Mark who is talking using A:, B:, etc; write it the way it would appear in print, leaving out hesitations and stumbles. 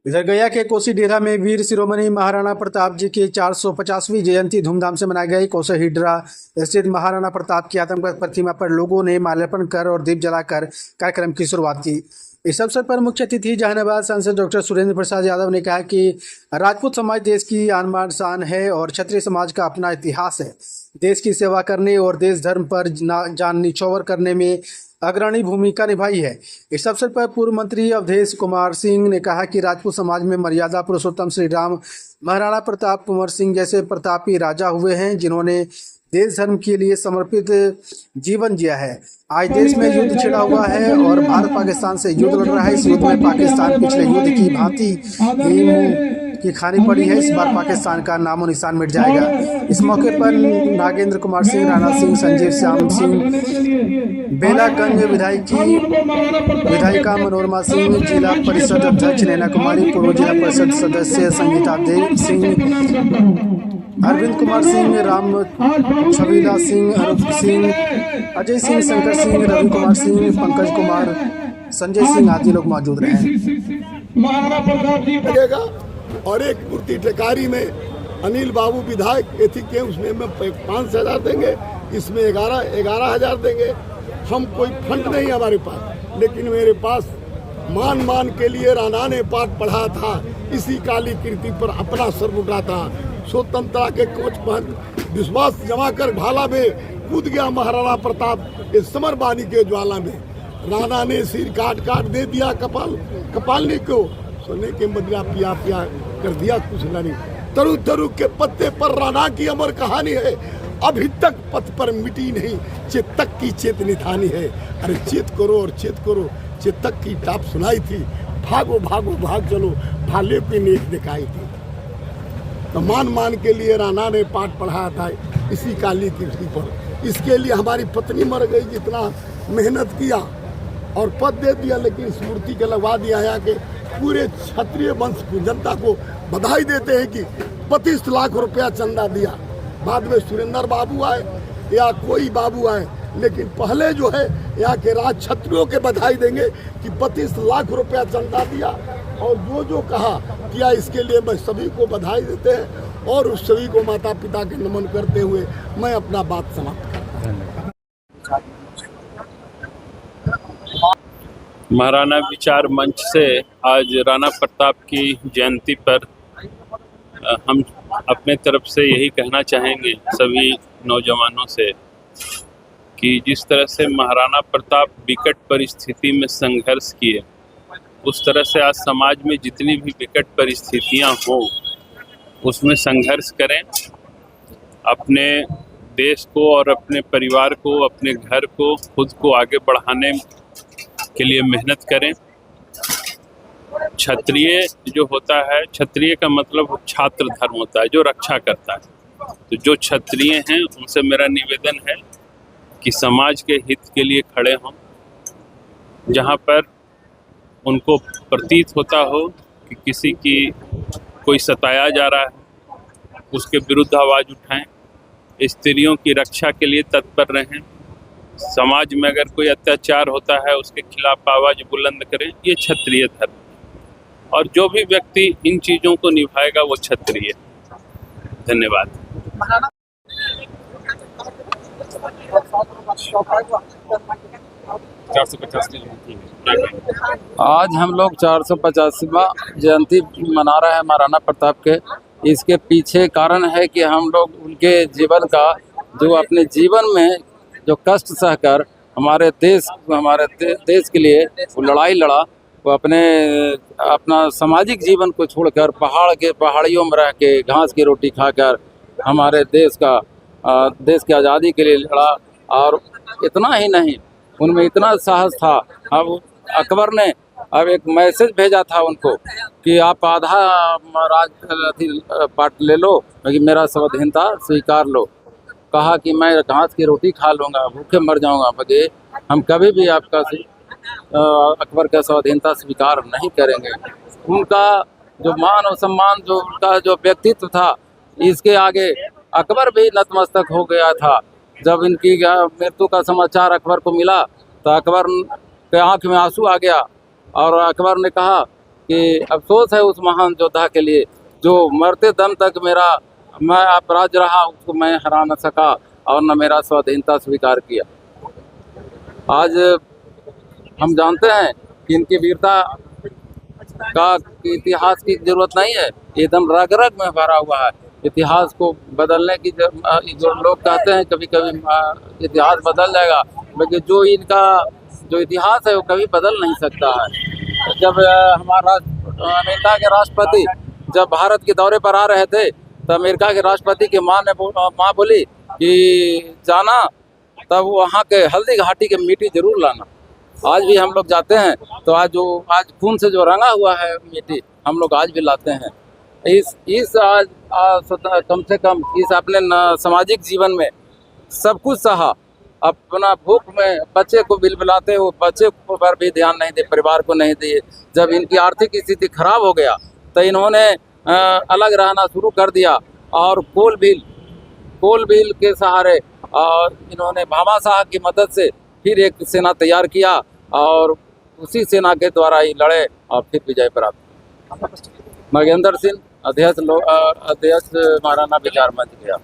A: इधर गया के कोसी डेरा में वीर शिरोमणि महाराणा प्रताप जी की 450वीं जयंती धूमधाम से मनाई गई। कोसी हिड्रा स्थित महाराणा प्रताप की आतंकवाद प्रतिमा पर लोगों ने माल्यार्पण कर और दीप जलाकर कार्यक्रम की शुरुआत की। इस अवसर पर मुख्य अतिथि जहानाबाद सांसद डॉक्टर सुरेंद्र प्रसाद यादव ने कहा कि राजपूत समाज देश की आन बान शान है और क्षत्रिय समाज का अपना इतिहास है। देश की सेवा करने और देश धर्म पर जान निछावर करने में अग्रणी भूमिका निभाई है। इस अवसर पर पूर्व मंत्री अवधेश कुमार सिंह ने कहा कि राजपूत समाज में मर्यादा पुरुषोत्तम श्री राम महाराणा प्रताप कुंवर सिंह जैसे प्रतापी राजा हुए हैं, जिन्होंने देश धर्म के लिए समर्पित जीवन जिया है। आज देश में युद्ध छिड़ा हुआ है और भारत पाकिस्तान से युद्ध लड़ रहा है। इस युद्ध में पाकिस्तान पिछले युद्ध की भांति ही मुंह की खानी पड़ी है। इस बार पाकिस्तान का नामो निशान मिट जाएगा। इस मौके पर नागेंद्र कुमार सिंह, राणा सिंह, संजीव श्याम सिंह, बेलागंज विधायिका मनोरमा सिंह, जिला परिषद अध्यक्ष नैना कुमारी, पूर्व जिला परिषद सदस्य संगीता देव सिंह, अरविंद कुमार सिंह, राम छबीला सिंह, अरूप सिंह, अजय सिंह, शंकर सिंह, रवि कुमार सिंह, पंकज कुमार, संजय सिंह आदि लोग मौजूद रहे।
B: और एक मूर्ति टेकारी में अनिल बाबू विधायक एथी के उसमें 5,000 देंगे, इसमें 11,000 देंगे। हम कोई फंड नहीं हमारे पास, लेकिन मेरे पास मान के लिए राणा ने पाठ पढ़ा था। इसी काली कीर्ति पर अपना सर उठा था। स्वतंत्रता के कोच पर विश्वास जमा कर भाला में कूद गया महाराणा प्रताप इस समर बानी के ज्वाला में। राणा ने सिर काट दे दिया कपालनी को, सोने के मदिरा पिया कर दिया कुछ नहीं। तरु के पत्ते पर राणा की अमर कहानी है, अभी तक पथ पर मिटी नहीं, चेतक की चेतनी थानी है। अरे चेत करो और चेत करो, चेतक की टाप सुनाई थी, भागो भाग चलो, भाले पे नेक दिखाई थी। तो मान के लिए राणा ने पाठ पढ़ाया था इसी काली कीर्ति पर। इसके लिए हमारी पत्नी मर गई, जितना मेहनत किया और पद दे दिया, लेकिन इस मूर्ति के लगवा दिया है कि पूरे क्षत्रिय वंश की जनता को बधाई देते हैं कि 25 लाख रुपया चंदा दिया। बाद में सुरेंद्र बाबू आए या कोई बाबू आए, लेकिन पहले जो है यहाँ के राज क्षत्रियों के बधाई देंगे कि 25 लाख रुपया चंदा दिया। और जो कहा किया, इसके लिए मैं सभी को बधाई देते हैं और उस सभी को माता पिता के नमन करते हुए मैं अपना बात समाप्त करता हूँ।
C: महाराणा विचार मंच से आज राणा प्रताप की जयंती पर हम अपने तरफ से यही कहना चाहेंगे सभी नौजवानों से कि जिस तरह से महाराणा प्रताप विकट परिस्थिति में संघर्ष किए, उस तरह से आज समाज में जितनी भी विकट परिस्थितियां हो उसमें संघर्ष करें। अपने देश को और अपने परिवार को, अपने घर को, खुद को आगे बढ़ाने के लिए मेहनत करें। क्षत्रिय जो होता है, क्षत्रिय का मतलब छात्र धर्म होता है जो रक्षा करता है। तो जो क्षत्रिय हैं उनसे मेरा निवेदन है कि समाज के हित के लिए खड़े हों। जहाँ पर उनको प्रतीत होता हो कि किसी की कोई सताया जा रहा है, उसके विरुद्ध आवाज़ उठाएं। स्त्रियों की रक्षा के लिए तत्पर रहें। समाज में अगर कोई अत्याचार होता है उसके खिलाफ आवाज़ बुलंद करें। ये क्षत्रिय धर्म है और जो भी व्यक्ति इन चीज़ों को निभाएगा वो क्षत्रिय। धन्यवाद।
D: आज हम लोग 450वां जयंती मना रहे हैं महाराणा प्रताप के। इसके पीछे कारण है कि हम लोग उनके जीवन का, जो अपने जीवन में जो कष्ट सहकर हमारे देश के लिए वो लड़ाई लड़ा, वो अपना सामाजिक जीवन को छोड़कर पहाड़ियों में रह के घास की रोटी खाकर हमारे देश की आज़ादी के लिए लड़ा। और इतना ही नहीं, उनमें इतना साहस था। अब अकबर ने एक मैसेज भेजा था उनको कि आप आधा पार्ट ले लो, लेकिन मेरा स्वाधीनता स्वीकार लो। कहा कि मैं घास की रोटी खा लूँगा, भूखे मर जाऊँगा, बगे हम कभी भी आपका अकबर का स्वाधीनता स्वीकार नहीं करेंगे। उनका जो मान और सम्मान, जो उनका जो व्यक्तित्व था, इसके आगे अकबर भी नतमस्तक हो गया था। जब इनकी मृत्यु का समाचार अकबर को मिला तो अकबर के आँख में आंसू आ गया और अकबर ने कहा कि अफसोस है उस महान योद्धा के लिए जो मरते दम तक मैं अपराध रहा उसको मैं हरा न सका और न मेरा स्वाधीनता स्वीकार किया। आज हम जानते हैं कि इनकी वीरता का इतिहास की जरूरत नहीं है, एकदम रग रग में भरा हुआ है। इतिहास को बदलने की जो लोग कहते हैं कभी कभी इतिहास बदल जाएगा, लेकिन जो इनका जो इतिहास है वो कभी बदल नहीं सकता है। जब हमारा अमेरिका के राष्ट्रपति जब भारत के दौरे पर आ रहे थे तो अमेरिका के राष्ट्रपति की माँ बोली कि जाना तब वहाँ के हल्दी घाटी के मिट्टी जरूर लाना। आज भी हम लोग जाते हैं तो आज खून से जो रंगा हुआ है मिट्टी हम लोग आज भी लाते हैं। आज कम से कम इस अपने सामाजिक जीवन में सब कुछ सहा, अपना भूख में बच्चे को बिलबिलाते हो, बच्चे पर भी ध्यान नहीं दे, परिवार को नहीं दिए। जब इनकी आर्थिक स्थिति खराब हो गया तो इन्होंने अलग रहना शुरू कर दिया और कोल बिल के सहारे और इन्होंने भामाशाह की मदद से फिर एक सेना तैयार किया और उसी सेना के द्वारा ही लड़े और फिर विजय प्राप्त। महेंद्र सिंह, अध्यक्ष महाराणा विचार मंच गया।